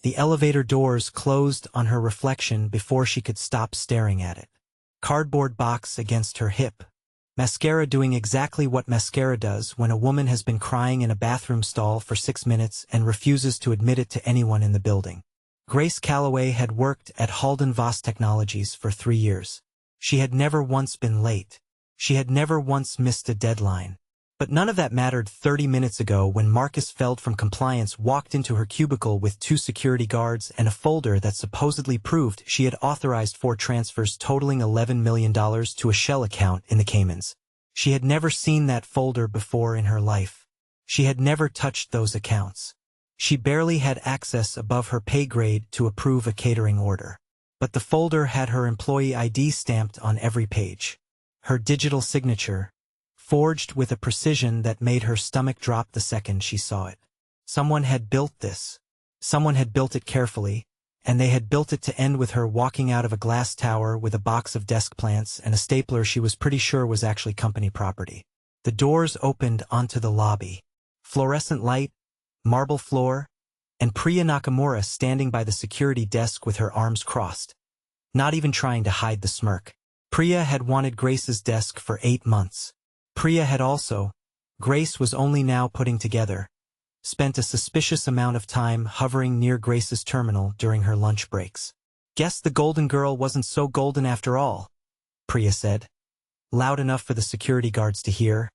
The elevator doors closed on her reflection before she could stop staring at it. Cardboard box against her hip. Mascara doing exactly what mascara does when a woman has been crying in a bathroom stall for 6 minutes and refuses to admit it to anyone in the building. Grace Calloway had worked at Halden Voss Technologies for 3 years. She had never once been late. She had never once missed a deadline. But none of that mattered 30 minutes ago when Marcus Feld from compliance walked into her cubicle with 2 security guards and a folder that supposedly proved she had authorized 4 transfers totaling $11 million to a shell account in the Caymans. She had never seen that folder before in her life. She had never touched those accounts. She barely had access above her pay grade to approve a catering order. But the folder had her employee ID stamped on every page. Her digital signature, forged with a precision that made her stomach drop the second she saw it. Someone had built this. Someone had built it carefully, and they had built it to end with her walking out of a glass tower with a box of desk plants and a stapler she was pretty sure was actually company property. The doors opened onto the lobby. Fluorescent light, marble floor, and Priya Nakamura standing by the security desk with her arms crossed, not even trying to hide the smirk. Priya had wanted Grace's desk for 8 months. Priya had also, Grace was only now putting together, spent a suspicious amount of time hovering near Grace's terminal during her lunch breaks. Guess the golden girl wasn't so golden after all, Priya said. Loud enough for the security guards to hear,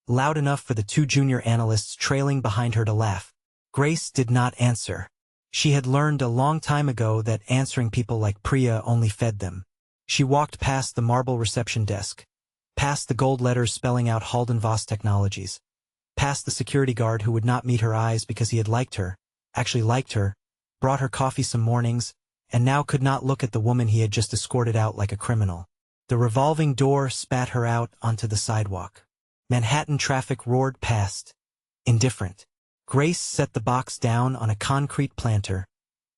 loud enough for the 2 junior analysts trailing behind her to laugh. Grace did not answer. She had learned a long time ago that answering people like Priya only fed them. She walked past the marble reception desk, past the gold letters spelling out Halden Voss Technologies, past the security guard who would not meet her eyes because he had liked her, actually liked her, brought her coffee some mornings, and now could not look at the woman he had just escorted out like a criminal. The revolving door spat her out onto the sidewalk. Manhattan traffic roared past, indifferent. Grace set the box down on a concrete planter,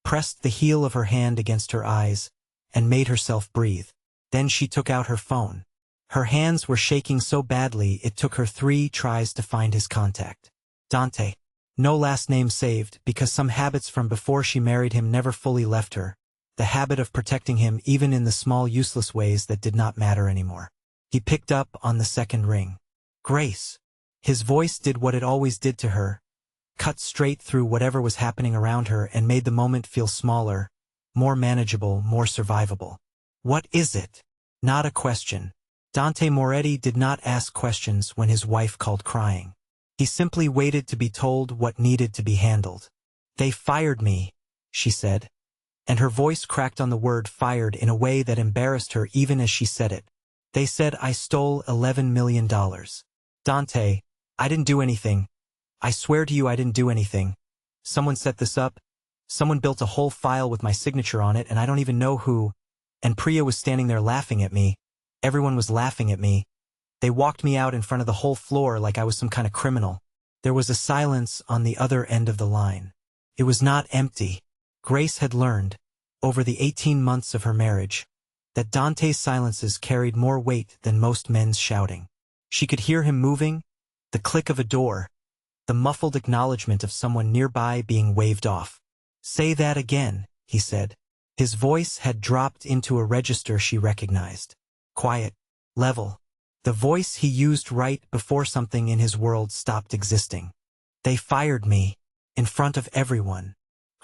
pressed the heel of her hand against her eyes, and made herself breathe. Then she took out her phone. Her hands were shaking so badly it took her 3 tries to find his contact. Dante. No last name saved because some habits from before she married him never fully left her. The habit of protecting him even in the small useless ways that did not matter anymore. He picked up on the second ring. Grace. His voice did what it always did to her, cut straight through whatever was happening around her and made the moment feel smaller, more manageable, more survivable. What is it? Not a question. Dante Moretti did not ask questions when his wife called crying. He simply waited to be told what needed to be handled. They fired me, she said. And her voice cracked on the word fired in a way that embarrassed her even as she said it. They said I stole $11 million. Dante, I didn't do anything. I swear to you I didn't do anything. Someone set this up. Someone built a whole file with my signature on it and I don't even know who. And Priya was standing there laughing at me. Everyone was laughing at me. They walked me out in front of the whole floor like I was some kind of criminal. There was a silence on the other end of the line. It was not empty. Grace had learned, over the 18 months of her marriage, that Dante's silences carried more weight than most men's shouting. She could hear him moving, the click of a door, the muffled acknowledgement of someone nearby being waved off. Say that again, he said. His voice had dropped into a register she recognized. Quiet, level. The voice he used right before something in his world stopped existing. They fired me, in front of everyone.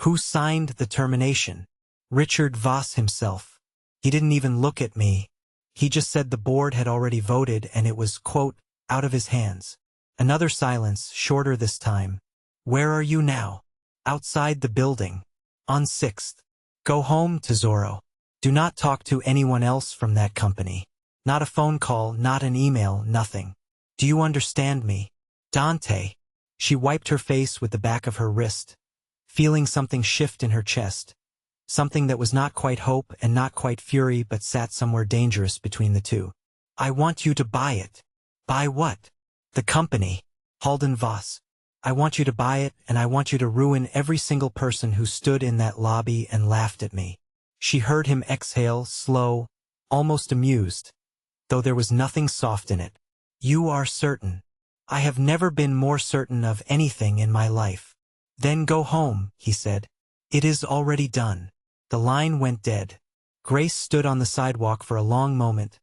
Who signed the termination? Richard Voss himself. He didn't even look at me. He just said the board had already voted and it was, quote, out of his hands. Another silence, shorter this time. Where are you now? Outside the building. On 6th. Go home, Tesoro. Do not talk to anyone else from that company. Not a phone call, not an email, nothing. Do you understand me? Dante. She wiped her face with the back of her wrist, feeling something shift in her chest. Something that was not quite hope and not quite fury but sat somewhere dangerous between the two. I want you to buy it. Buy what? The company. Halden Voss. I want you to buy it and I want you to ruin every single person who stood in that lobby and laughed at me. She heard him exhale, slow, almost amused, though there was nothing soft in it. You are certain. I have never been more certain of anything in my life. Then go home, he said. It is already done. The line went dead. Grace stood on the sidewalk for a long moment,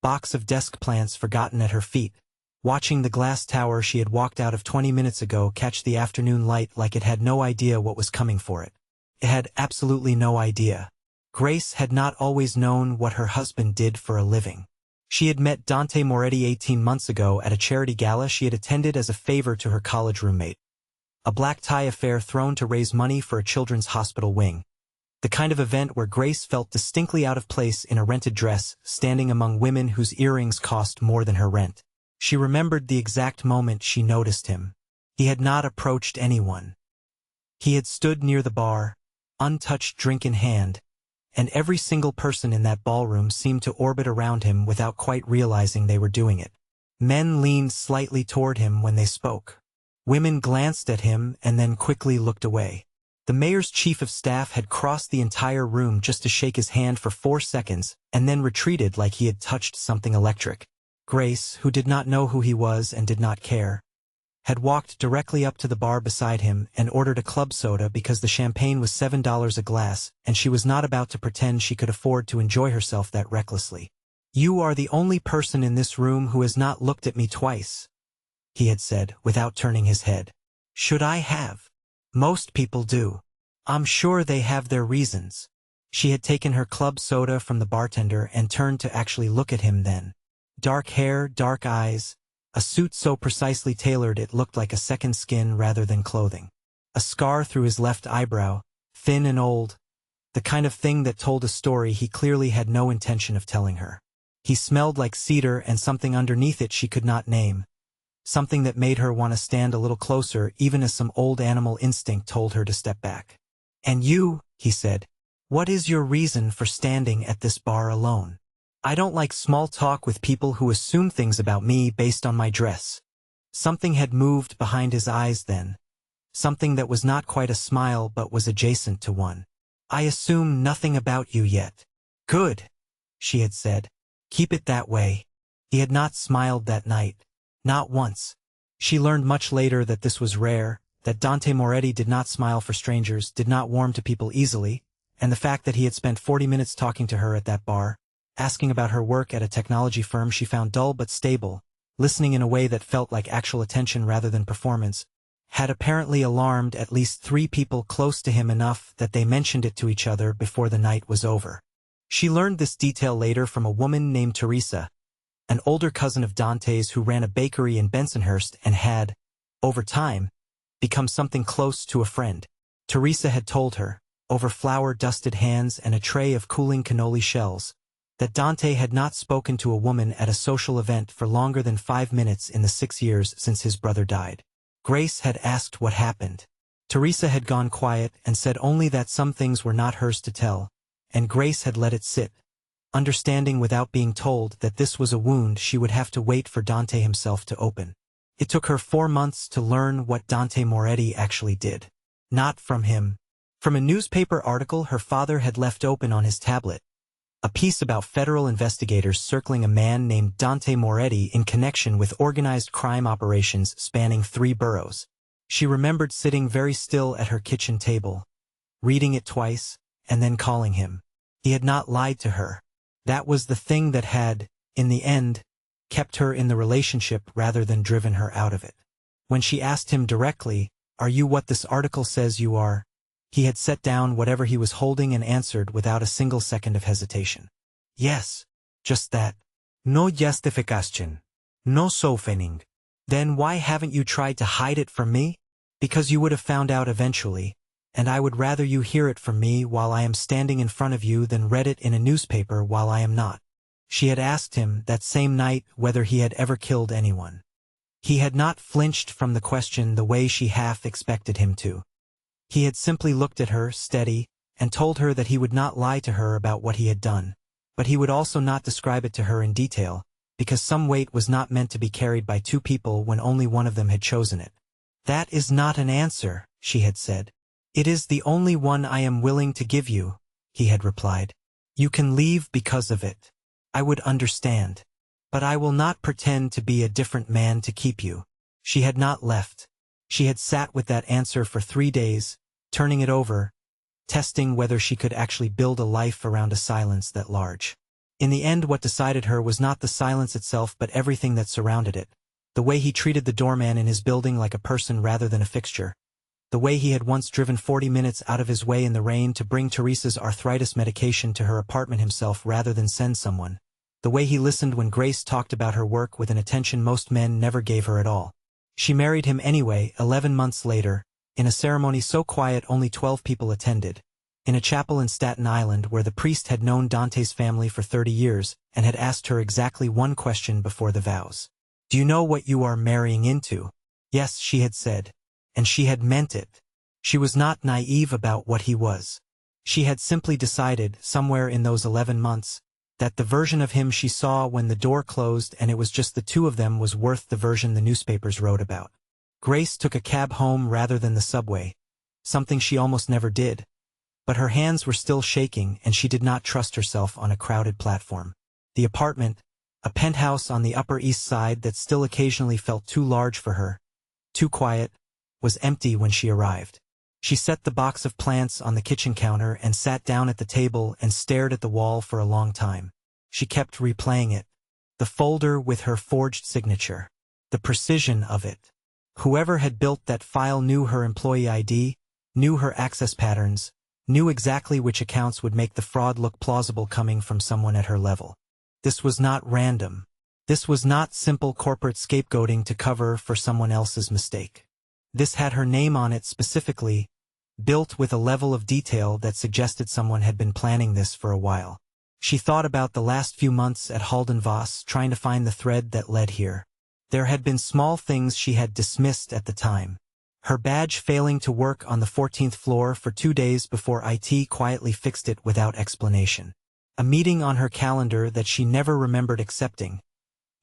box of desk plants forgotten at her feet, watching the glass tower she had walked out of 20 minutes ago catch the afternoon light like it had no idea what was coming for it. It had absolutely no idea. Grace had not always known what her husband did for a living. She had met Dante Moretti 18 months ago at a charity gala she had attended as a favor to her college roommate. A black tie affair thrown to raise money for a children's hospital wing. The kind of event where Grace felt distinctly out of place in a rented dress, standing among women whose earrings cost more than her rent. She remembered the exact moment she noticed him. He had not approached anyone. He had stood near the bar, untouched drink in hand, and every single person in that ballroom seemed to orbit around him without quite realizing they were doing it. Men leaned slightly toward him when they spoke. Women glanced at him and then quickly looked away. The mayor's chief of staff had crossed the entire room just to shake his hand for 4 seconds and then retreated like he had touched something electric. Grace, who did not know who he was and did not care, had walked directly up to the bar beside him and ordered a club soda because the champagne was $7 a glass and she was not about to pretend she could afford to enjoy herself that recklessly. "You are the only person in this room who has not looked at me twice," he had said, without turning his head. "Should I have? Most people do. I'm sure they have their reasons." She had taken her club soda from the bartender and turned to actually look at him then. Dark hair, dark eyes, a suit so precisely tailored it looked like a second skin rather than clothing. A scar through his left eyebrow, thin and old, the kind of thing that told a story he clearly had no intention of telling her. He smelled like cedar and something underneath it she could not name. Something that made her want to stand a little closer even as some old animal instinct told her to step back. "And you," he said, "what is your reason for standing at this bar alone? I don't like small talk with people who assume things about me based on my dress." Something had moved behind his eyes then. Something that was not quite a smile but was adjacent to one. "I assume nothing about you yet." "Good," she had said. "Keep it that way." He had not smiled that night. Not once. She learned much later that this was rare, that Dante Moretti did not smile for strangers, did not warm to people easily, and the fact that he had spent 40 minutes talking to her at that bar, asking about her work at a technology firm she found dull but stable, listening in a way that felt like actual attention rather than performance, had apparently alarmed at least 3 people close to him enough that they mentioned it to each other before the night was over. She learned this detail later from a woman named Teresa, an older cousin of Dante's who ran a bakery in Bensonhurst and had, over time, become something close to a friend. Teresa had told her, over flour-dusted hands and a tray of cooling cannoli shells, that Dante had not spoken to a woman at a social event for longer than 5 minutes in the 6 years since his brother died. Grace had asked what happened. Teresa had gone quiet and said only that some things were not hers to tell, and Grace had let it sit, understanding without being told that this was a wound she would have to wait for Dante himself to open. It took her 4 months to learn what Dante Moretti actually did. Not from him. From a newspaper article her father had left open on his tablet. A piece about federal investigators circling a man named Dante Moretti in connection with organized crime operations spanning 3 boroughs. She remembered sitting very still at her kitchen table, reading it twice, and then calling him. He had not lied to her. That was the thing that had, in the end, kept her in the relationship rather than driven her out of it. When she asked him directly, "Are you what this article says you are?" he had set down whatever he was holding and answered without a single second of hesitation. "Yes, just that. No justification. No softening." "Then why haven't you tried to hide it from me?" "Because you would have found out eventually, and I would rather you hear it from me while I am standing in front of you than read it in a newspaper while I am not." She had asked him that same night whether he had ever killed anyone. He had not flinched from the question the way she half expected him to. He had simply looked at her, steady, and told her that he would not lie to her about what he had done, but he would also not describe it to her in detail, because some weight was not meant to be carried by 2 people when only one of them had chosen it. "That is not an answer," she had said. "It is the only one I am willing to give you," he had replied. "You can leave because of it. I would understand. But I will not pretend to be a different man to keep you." She had not left. She had sat with that answer for 3 days, turning it over, testing whether she could actually build a life around a silence that large. In the end, what decided her was not the silence itself but everything that surrounded it. The way he treated the doorman in his building like a person rather than a fixture. The way he had once driven 40 minutes out of his way in the rain to bring Teresa's arthritis medication to her apartment himself rather than send someone. The way he listened when Grace talked about her work with an attention most men never gave her at all. She married him anyway, 11 months later, in a ceremony so quiet only 12 people attended, in a chapel in Staten Island where the priest had known Dante's family for 30 years and had asked her exactly one question before the vows. "Do you know what you are marrying into?" "Yes," she had said. And she had meant it. She was not naive about what he was. She had simply decided, somewhere in those 11 months, that the version of him she saw when the door closed and it was just the two of them was worth the version the newspapers wrote about. Grace took a cab home rather than the subway, something she almost never did. But her hands were still shaking and she did not trust herself on a crowded platform. The apartment, a penthouse on the Upper East Side that still occasionally felt too large for her, too quiet, was empty when she arrived. She set the box of plants on the kitchen counter and sat down at the table and stared at the wall for a long time. She kept replaying it. The folder with her forged signature. The precision of it. Whoever had built that file knew her employee ID, knew her access patterns, knew exactly which accounts would make the fraud look plausible coming from someone at her level. This was not random. This was not simple corporate scapegoating to cover for someone else's mistake. This had her name on it specifically, built with a level of detail that suggested someone had been planning this for a while. She thought about the last few months at Halden Voss, trying to find the thread that led here. There had been small things she had dismissed at the time. Her badge failing to work on the 14th floor for 2 days before IT quietly fixed it without explanation. A meeting on her calendar that she never remembered accepting,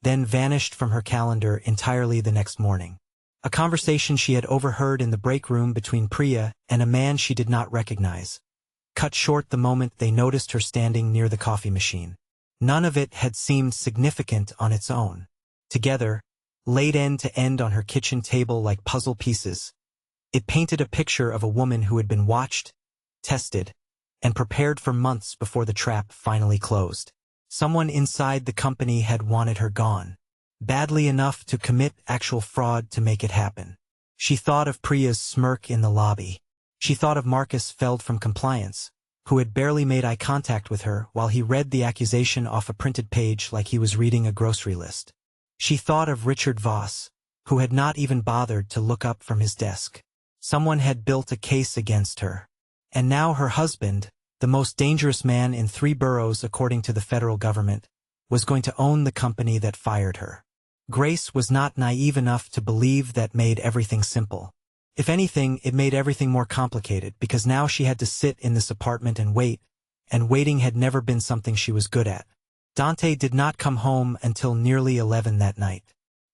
then vanished from her calendar entirely the next morning. A conversation she had overheard in the break room between Priya and a man she did not recognize, cut short the moment they noticed her standing near the coffee machine. None of it had seemed significant on its own. Together, laid end to end on her kitchen table like puzzle pieces, it painted a picture of a woman who had been watched, tested, and prepared for months before the trap finally closed. Someone inside the company had wanted her gone. Badly enough to commit actual fraud to make it happen. She thought of Priya's smirk in the lobby. She thought of Marcus Feld from compliance, who had barely made eye contact with her while he read the accusation off a printed page like he was reading a grocery list. She thought of Richard Voss, who had not even bothered to look up from his desk. Someone had built a case against her. And now her husband, the most dangerous man in 3 boroughs according to the federal government, was going to own the company that fired her. Grace was not naive enough to believe that made everything simple. If anything, it made everything more complicated because now she had to sit in this apartment and wait, and waiting had never been something she was good at. Dante did not come home until nearly 11 that night.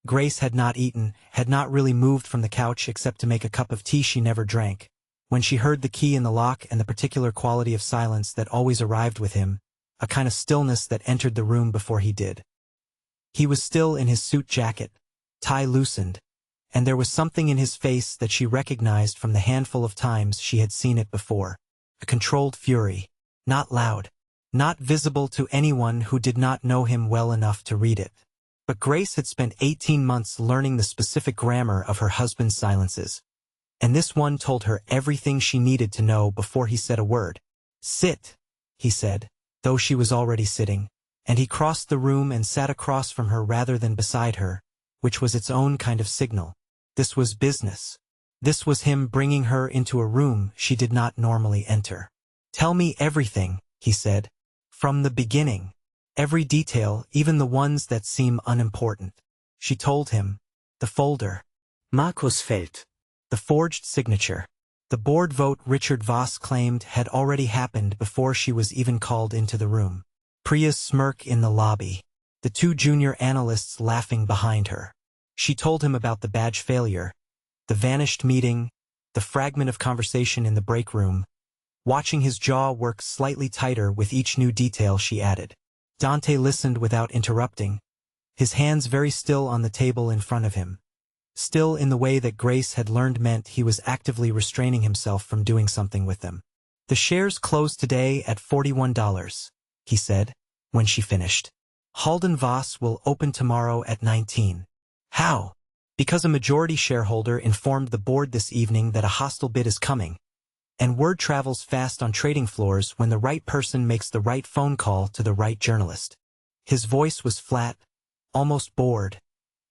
Grace had not eaten, had not really moved from the couch except to make a cup of tea she never drank. When she heard the key in the lock and the particular quality of silence that always arrived with him, a kind of stillness that entered the room before he did. He was still in his suit jacket, tie loosened, and there was something in his face that she recognized from the handful of times she had seen it before. A controlled fury, not loud, not visible to anyone who did not know him well enough to read it. But Grace had spent 18 months learning the specific grammar of her husband's silences, and this one told her everything she needed to know before he said a word. "Sit," he said, though she was already sitting. And he crossed the room and sat across from her rather than beside her, which was its own kind of signal. This was business. This was him bringing her into a room she did not normally enter. "Tell me everything," he said. "From the beginning. Every detail, even the ones that seem unimportant." She told him. The folder. Marcus Feld. The forged signature. The board vote Richard Voss claimed had already happened before she was even called into the room. Priya's smirk in the lobby. The 2 junior analysts laughing behind her. She told him about the badge failure, the vanished meeting, the fragment of conversation in the break room, watching his jaw work slightly tighter with each new detail she added. Dante listened without interrupting, his hands very still on the table in front of him. Still in the way that Grace had learned meant he was actively restraining himself from doing something with them. The shares closed today at $41, he said, when she finished. Halden Voss will open tomorrow at 19. How? Because a majority shareholder informed the board this evening that a hostile bid is coming, and word travels fast on trading floors when the right person makes the right phone call to the right journalist. His voice was flat, almost bored,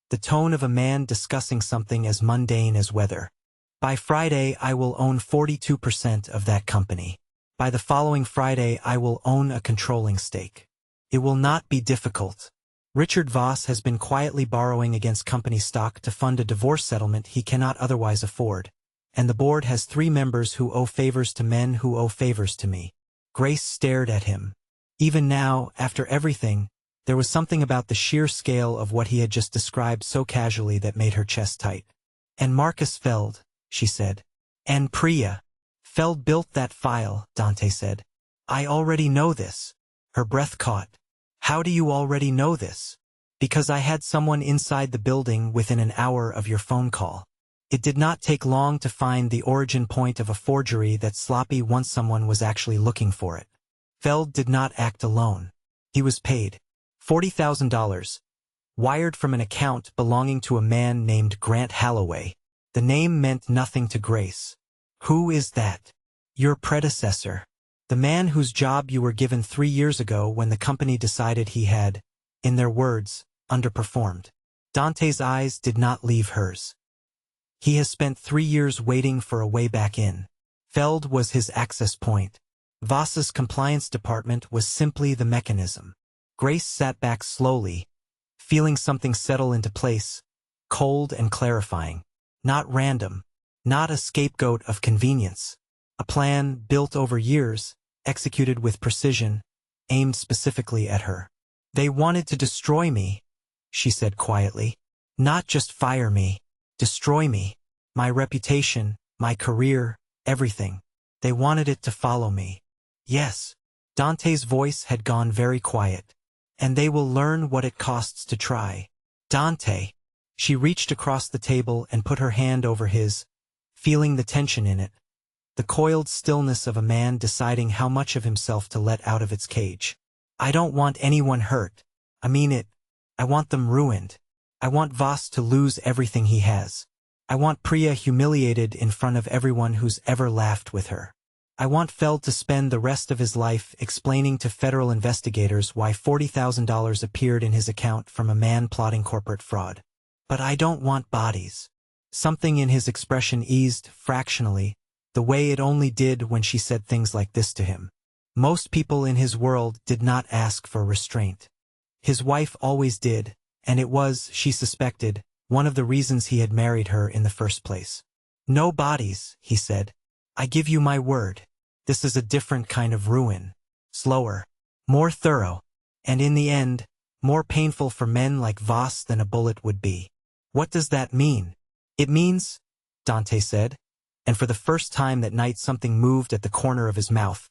the tone of a man discussing something as mundane as weather. By Friday, I will own 42% of that company. By the following Friday, I will own a controlling stake. It will not be difficult. Richard Voss has been quietly borrowing against company stock to fund a divorce settlement he cannot otherwise afford, and the board has 3 members who owe favors to men who owe favors to me. Grace stared at him. Even now, after everything, there was something about the sheer scale of what he had just described so casually that made her chest tight. And Marcus Feld, she said. And Priya. Feld built that file, Dante said. I already know this. Her breath caught. How do you already know this? Because I had someone inside the building within an hour of your phone call. It did not take long to find the origin point of a forgery that sloppy once someone was actually looking for it. Feld did not act alone. He was paid $40,000, wired from an account belonging to a man named Grant Holloway. The name meant nothing to Grace. Who is that? Your predecessor. The man whose job you were given 3 years ago when the company decided he had, in their words, underperformed. Dante's eyes did not leave hers. He has spent 3 years waiting for a way back in. Feld was his access point. Voss's compliance department was simply the mechanism. Grace sat back slowly, feeling something settle into place, cold and clarifying. Not random, not a scapegoat of convenience. A plan built over years, executed with precision, aimed specifically at her. They wanted to destroy me, she said quietly. Not just fire me, destroy me. My reputation, my career, everything. They wanted it to follow me. Yes. Dante's voice had gone very quiet. And they will learn what it costs to try. Dante. She reached across the table and put her hand over his, feeling the tension in it. The coiled stillness of a man deciding how much of himself to let out of its cage. I don't want anyone hurt. I mean it. I want them ruined. I want Voss to lose everything he has. I want Priya humiliated in front of everyone who's ever laughed with her. I want Feld to spend the rest of his life explaining to federal investigators why $40,000 appeared in his account from a man plotting corporate fraud. But I don't want bodies. Something in his expression eased fractionally, the way it only did when she said things like this to him. Most people in his world did not ask for restraint. His wife always did, and it was, she suspected, one of the reasons he had married her in the first place. No bodies, he said. I give you my word. This is a different kind of ruin. Slower, more thorough, and in the end, more painful for men like Voss than a bullet would be. What does that mean? It means, Dante said, and for the first time that night something moved at the corner of his mouth.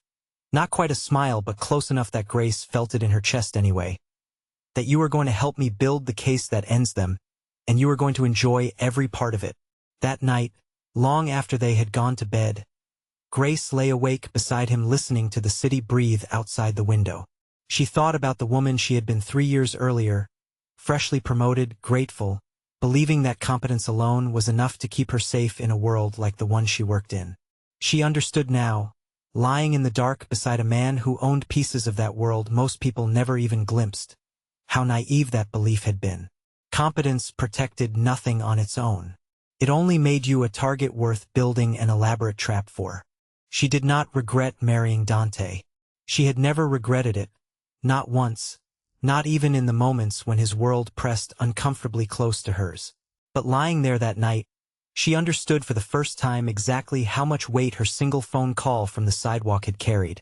Not quite a smile, but close enough that Grace felt it in her chest anyway. That you are going to help me build the case that ends them, and you are going to enjoy every part of it. That night, long after they had gone to bed, Grace lay awake beside him listening to the city breathe outside the window. She thought about the woman she had been 3 years earlier, freshly promoted, grateful, believing that competence alone was enough to keep her safe in a world like the one she worked in. She understood now, lying in the dark beside a man who owned pieces of that world most people never even glimpsed, how naive that belief had been. Competence protected nothing on its own. It only made you a target worth building an elaborate trap for. She did not regret marrying Dante. She had never regretted it, not once. Not even in the moments when his world pressed uncomfortably close to hers. But lying there that night, she understood for the first time exactly how much weight her single phone call from the sidewalk had carried.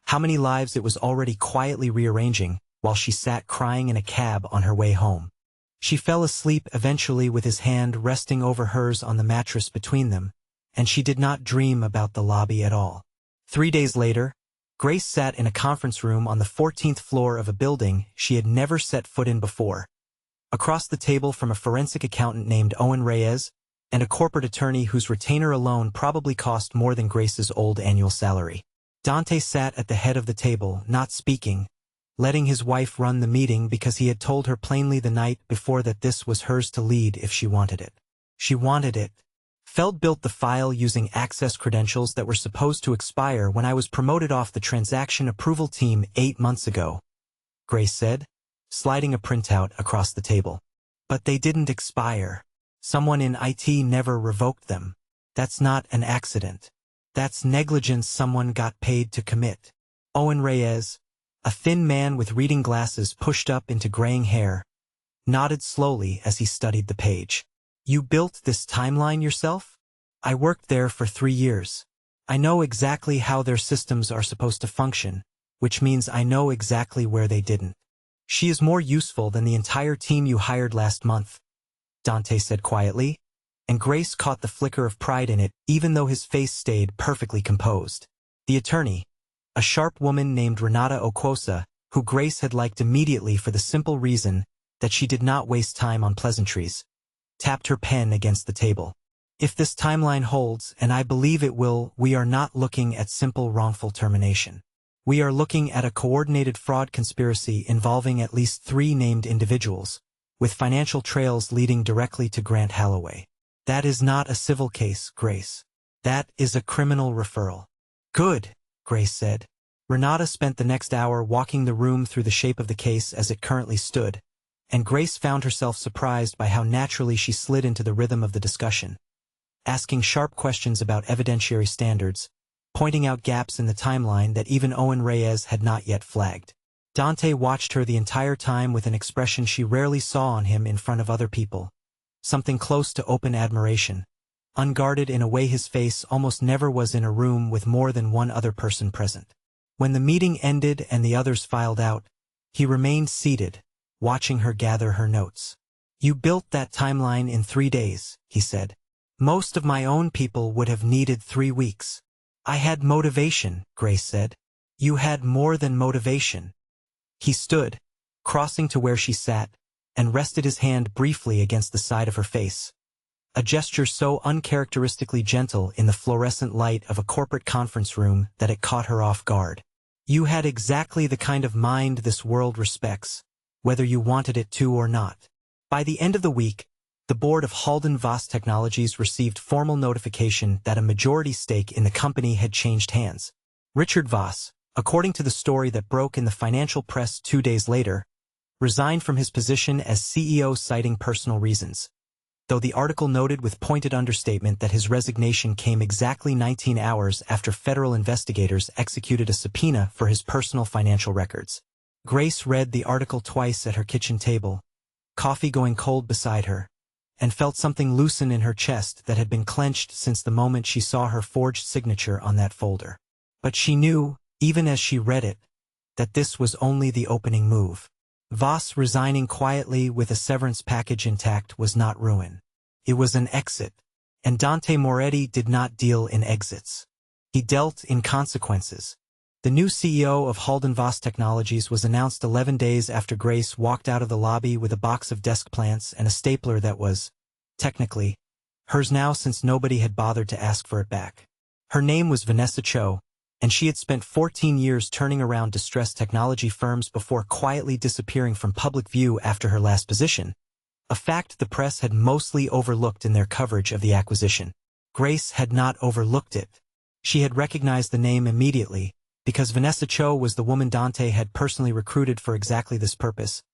How many lives it was already quietly rearranging while she sat crying in a cab on her way home. She fell asleep eventually with his hand resting over hers on the mattress between them, and she did not dream about the lobby at all. 3 days later, Grace sat in a conference room on the 14th floor of a building she had never set foot in before. Across the table from a forensic accountant named Owen Reyes, and a corporate attorney whose retainer alone probably cost more than Grace's old annual salary. Dante sat at the head of the table, not speaking, letting his wife run the meeting because he had told her plainly the night before that this was hers to lead if she wanted it. She wanted it. Feld built the file using access credentials that were supposed to expire when I was promoted off the transaction approval team 8 months ago, Grace said, sliding a printout across the table. But they didn't expire. Someone in IT never revoked them. That's not an accident. That's negligence someone got paid to commit. Owen Reyes, a thin man with reading glasses pushed up into graying hair, nodded slowly as he studied the page. You built this timeline yourself? I worked there for 3 years. I know exactly how their systems are supposed to function, which means I know exactly where they didn't. She is more useful than the entire team you hired last month, Dante said quietly, and Grace caught the flicker of pride in it even though his face stayed perfectly composed. The attorney, a sharp woman named Renata Oquosa, who Grace had liked immediately for the simple reason that she did not waste time on pleasantries, tapped her pen against the table. If this timeline holds, and I believe it will, we are not looking at simple wrongful termination. We are looking at a coordinated fraud conspiracy involving at least 3 named individuals, with financial trails leading directly to Grant Holloway. That is not a civil case, Grace. That is a criminal referral. Good, Grace said. Renata spent the next hour walking the room through the shape of the case as it currently stood, and Grace found herself surprised by how naturally she slid into the rhythm of the discussion, asking sharp questions about evidentiary standards, pointing out gaps in the timeline that even Owen Reyes had not yet flagged. Dante watched her the entire time with an expression she rarely saw on him in front of other people, something close to open admiration, unguarded in a way his face almost never was in a room with more than one other person present. When the meeting ended and the others filed out, he remained seated, watching her gather her notes. You built that timeline in 3 days, he said. Most of my own people would have needed 3 weeks. I had motivation, Grace said. You had more than motivation. He stood, crossing to where she sat, and rested his hand briefly against the side of her face, a gesture so uncharacteristically gentle in the fluorescent light of a corporate conference room that it caught her off guard. You had exactly the kind of mind this world respects, whether you wanted it to or not. By the end of the week, the board of Halden Voss Technologies received formal notification that a majority stake in the company had changed hands. Richard Voss, according to the story that broke in the financial press 2 days later, resigned from his position as CEO citing personal reasons, though the article noted with pointed understatement that his resignation came exactly 19 hours after federal investigators executed a subpoena for his personal financial records. Grace read the article twice at her kitchen table, coffee going cold beside her, and felt something loosen in her chest that had been clenched since the moment she saw her forged signature on that folder. But she knew, even as she read it, that this was only the opening move. Voss resigning quietly with a severance package intact was not ruin. It was an exit, and Dante Moretti did not deal in exits. He dealt in consequences. The new CEO of Halden Voss Technologies was announced 11 days after Grace walked out of the lobby with a box of desk plants and a stapler that was, technically, hers now since nobody had bothered to ask for it back. Her name was Vanessa Cho, and she had spent 14 years turning around distressed technology firms before quietly disappearing from public view after her last position, a fact the press had mostly overlooked in their coverage of the acquisition. Grace had not overlooked it. She had recognized the name immediately, because Vanessa Cho was the woman Dante had personally recruited for exactly this purpose,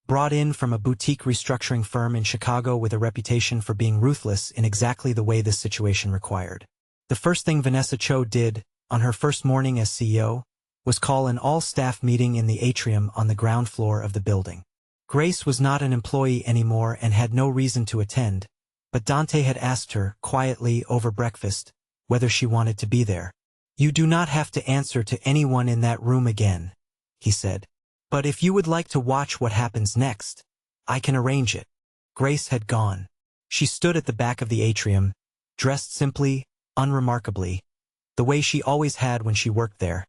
brought in from a boutique restructuring firm in Chicago with a reputation for being ruthless in exactly the way this situation required. The first thing Vanessa Cho did, on her first morning as CEO, was call an all-staff meeting in the atrium on the ground floor of the building. Grace was not an employee anymore and had no reason to attend, but Dante had asked her, quietly over breakfast, whether she wanted to be there. You do not have to answer to anyone in that room again, he said. But if you would like to watch what happens next, I can arrange it. Grace had gone. She stood at the back of the atrium, dressed simply, unremarkably, the way she always had when she worked there,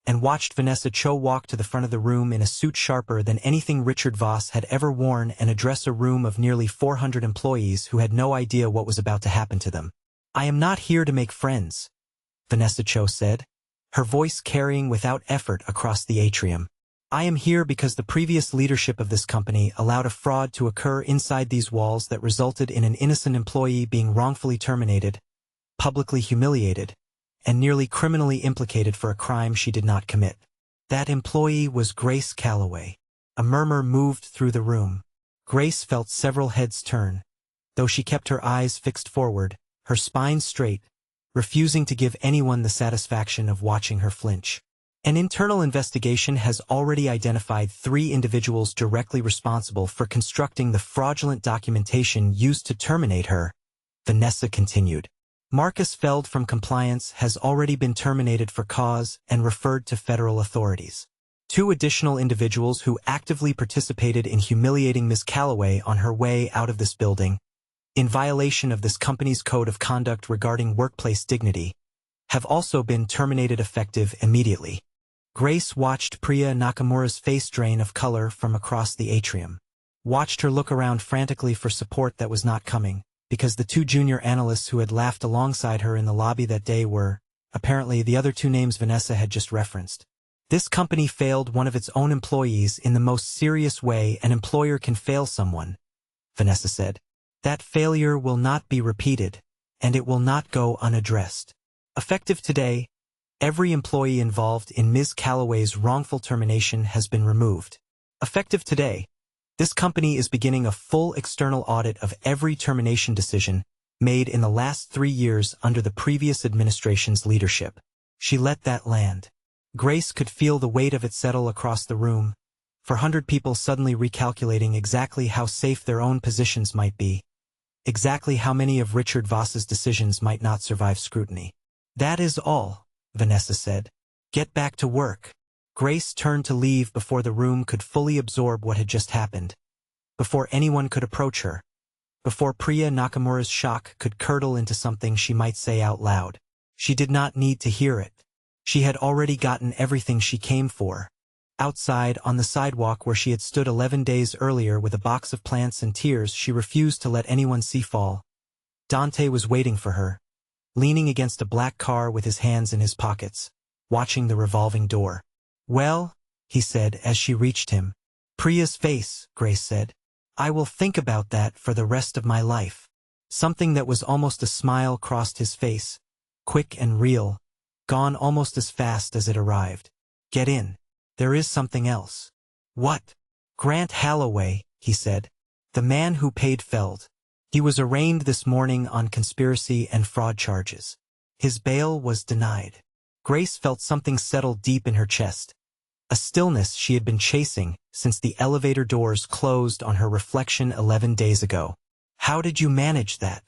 and watched Vanessa Cho walk to the front of the room in a suit sharper than anything Richard Voss had ever worn and address a room of nearly 400 employees who had no idea what was about to happen to them. I am not here to make friends, Vanessa Cho said, her voice carrying without effort across the atrium. I am here because the previous leadership of this company allowed a fraud to occur inside these walls that resulted in an innocent employee being wrongfully terminated, publicly humiliated, and nearly criminally implicated for a crime she did not commit. That employee was Grace Calloway. A murmur moved through the room. Grace felt several heads turn, though she kept her eyes fixed forward, her spine straight, refusing to give anyone the satisfaction of watching her flinch. An internal investigation has already identified 3 individuals directly responsible for constructing the fraudulent documentation used to terminate her, Vanessa continued. Marcus Feld from compliance has already been terminated for cause and referred to federal authorities. 2 additional individuals who actively participated in humiliating Ms. Calloway on her way out of this building, in violation of this company's code of conduct regarding workplace dignity, have also been terminated effective immediately. Grace watched Priya Nakamura's face drain of color from across the atrium. Watched her look around frantically for support that was not coming, because the 2 junior analysts who had laughed alongside her in the lobby that day were, apparently, the other 2 names Vanessa had just referenced. This company failed one of its own employees in the most serious way an employer can fail someone, Vanessa said. That failure will not be repeated, and it will not go unaddressed. Effective today, every employee involved in Ms. Calloway's wrongful termination has been removed. Effective today, this company is beginning a full external audit of every termination decision made in the last 3 years under the previous administration's leadership. She let that land. Grace could feel the weight of it settle across the room, 400 people suddenly recalculating exactly how safe their own positions might be, exactly how many of Richard Voss's decisions might not survive scrutiny. That is all, Vanessa said. Get back to work. Grace turned to leave before the room could fully absorb what had just happened, before anyone could approach her, before Priya Nakamura's shock could curdle into something she might say out loud. She did not need to hear it. She had already gotten everything she came for. Outside, on the sidewalk where she had stood 11 days earlier with a box of plants and tears she refused to let anyone see fall, Dante was waiting for her, leaning against a black car with his hands in his pockets, watching the revolving door. Well, he said as she reached him. Priya's face, Grace said. I will think about that for the rest of my life. Something that was almost a smile crossed his face, quick and real, gone almost as fast as it arrived. Get in. There is something else. What? Grant Holloway, he said. The man who paid Feld. He was arraigned this morning on conspiracy and fraud charges. His bail was denied. Grace felt something settle deep in her chest. A stillness she had been chasing since the elevator doors closed on her reflection 11 days ago. How did you manage that?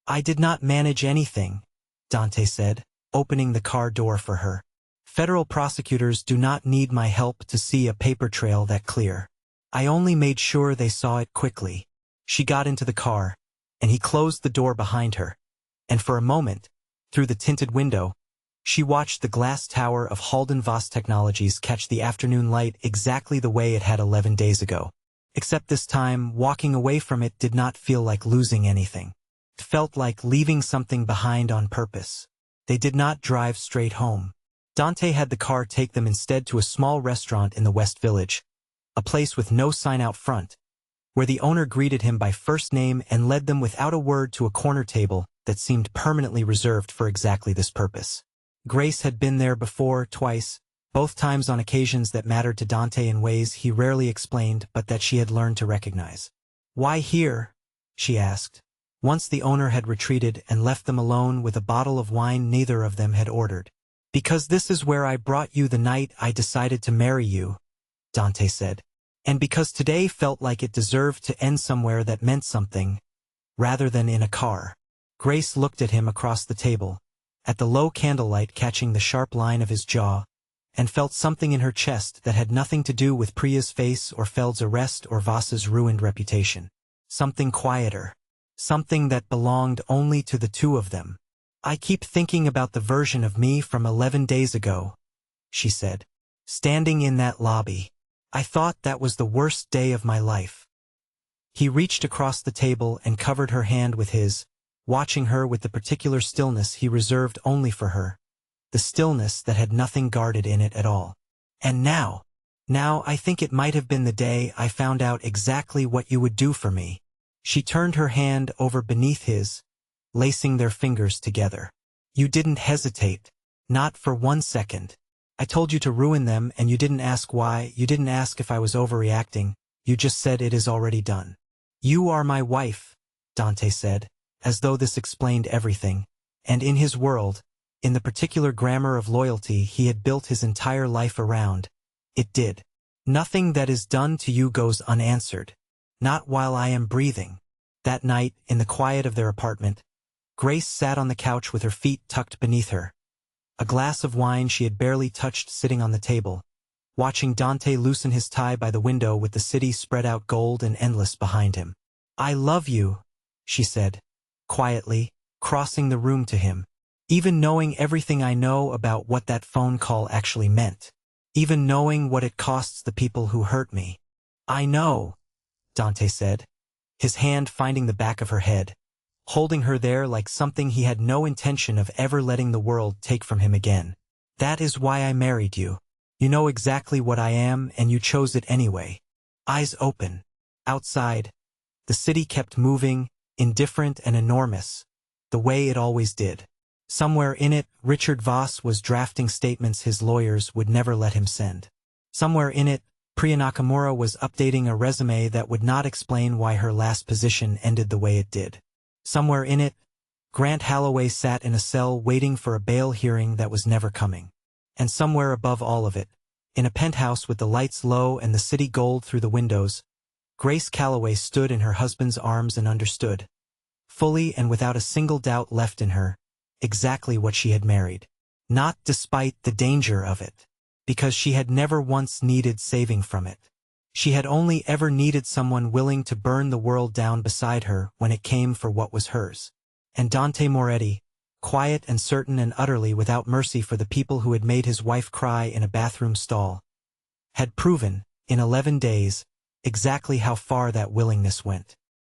I did not manage anything, Dante said, opening the car door for her. Federal prosecutors do not need my help to see a paper trail that clear. I only made sure they saw it quickly. She got into the car, and he closed the door behind her, and for a moment, through the tinted window, she watched the glass tower of Halden Voss Technologies catch the afternoon light exactly the way it had 11 days ago. Except this time, walking away from it did not feel like losing anything. It felt like leaving something behind on purpose. They did not drive straight home. Dante had the car take them instead to a small restaurant in the West Village, a place with no sign out front, where the owner greeted him by first name and led them without a word to a corner table that seemed permanently reserved for exactly this purpose. Grace had been there before, twice, both times on occasions that mattered to Dante in ways he rarely explained but that she had learned to recognize. Why here? She asked. Once the owner had retreated and left them alone with a bottle of wine neither of them had ordered. Because this is where I brought you the night I decided to marry you, Dante said. And because today felt like it deserved to end somewhere that meant something, rather than in a car. Grace looked at him across the table, at the low candlelight catching the sharp line of his jaw, and felt something in her chest that had nothing to do with Priya's face or Feld's arrest or Voss's ruined reputation. Something quieter. Something that belonged only to the two of them. I keep thinking about the version of me from 11 days ago, she said. Standing in that lobby. I thought that was the worst day of my life. He reached across the table and covered her hand with his, watching her with the particular stillness he reserved only for her. the stillness that had nothing guarded in it at all. And now I think it might have been the day I found out exactly what you would do for me. She turned her hand over beneath his, lacing their fingers together. You didn't hesitate. Not for 1 second. I told you to ruin them and you didn't ask why, you didn't ask if I was overreacting, you just said it is already done. You are my wife, Dante said, as though this explained everything, and in his world, in the particular grammar of loyalty he had built his entire life around, it did. Nothing that is done to you goes unanswered. Not while I am breathing. That night, in the quiet of their apartment, Grace sat on the couch with her feet tucked beneath her. A glass of wine she had barely touched sitting on the table, watching Dante loosen his tie by the window with the city spread out gold and endless behind him. I love you, she said, quietly, crossing the room to him. Even knowing everything I know about what that phone call actually meant. Even knowing what it costs the people who hurt me. I know, Dante said, his hand finding the back of her head, holding her there like something he had no intention of ever letting the world take from him again. That is why I married you. You know exactly what I am and you chose it anyway. Eyes open. Outside, the city kept moving, indifferent and enormous, the way it always did. Somewhere in it, Richard Voss was drafting statements his lawyers would never let him send. Somewhere in it, Priya Nakamura was updating a resume that would not explain why her last position ended the way it did. Somewhere in it, Grant Holloway sat in a cell waiting for a bail hearing that was never coming. And somewhere above all of it, in a penthouse with the lights low and the city gold through the windows, Grace Calloway stood in her husband's arms and understood, fully and without a single doubt left in her, exactly what she had married. Not despite the danger of it, because she had never once needed saving from it. She had only ever needed someone willing to burn the world down beside her when it came for what was hers. And Dante Moretti, quiet and certain and utterly without mercy for the people who had made his wife cry in a bathroom stall, had proven, in 11 days, exactly how far that willingness went.